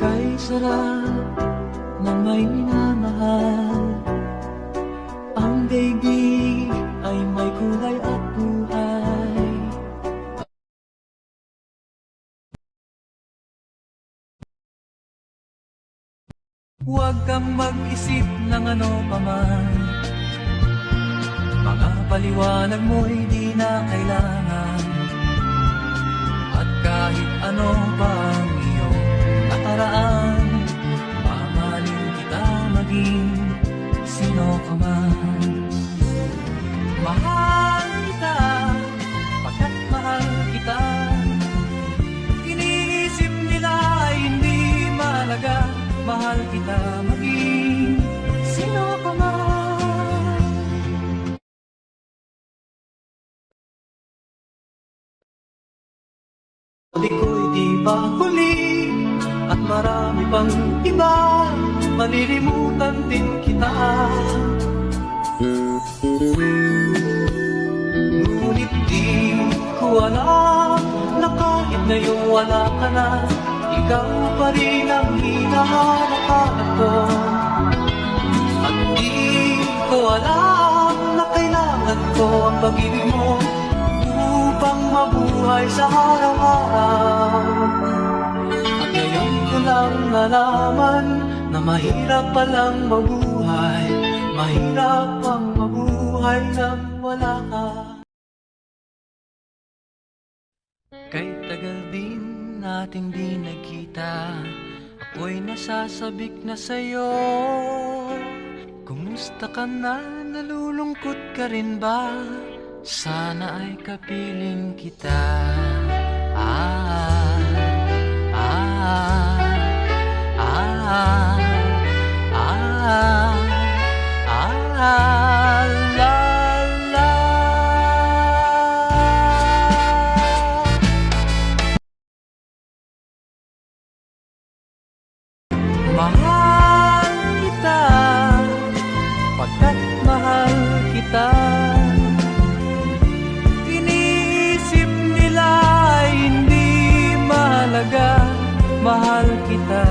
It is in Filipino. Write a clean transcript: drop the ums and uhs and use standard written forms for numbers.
Kay sarap ng may minamahal, ang daigdig ay may kulay at buhay. Huwag kang mag-isip ng ano paman, mga paliwanag mo'y di na kailangan. At kahit ano pa ang iyong nakaraan, mamahalin kita maging sino ka man. Mahal kita, pagkat mahal kita. Iniisip nila ay hindi mahalaga. Mahal kita maging sino ka man. Di ko'y di pa huli, at marami pang iba, malilimutan din kita. Ngunit di ko alam na kahit ngayon wala ka na, ikaw pa rin ang hinahanap ko. At di ko alam na kailangan ko ang pag-ibig mo upang mabuhay sa araw-araw. At ngayon ko lang nalaman na mahirap palang mabuhay, mahirap ang mabuhay nang wala ka. Kay tagal din nating di nagkita, ako'y nasasabik na sa'yo. Kumusta ka na? Nalulungkot ka rin ba? Sana ay kapiling kita. Mahal kita, pagkat mahal kita. Iniisip nila ay hindi mahalaga. Mahal kita.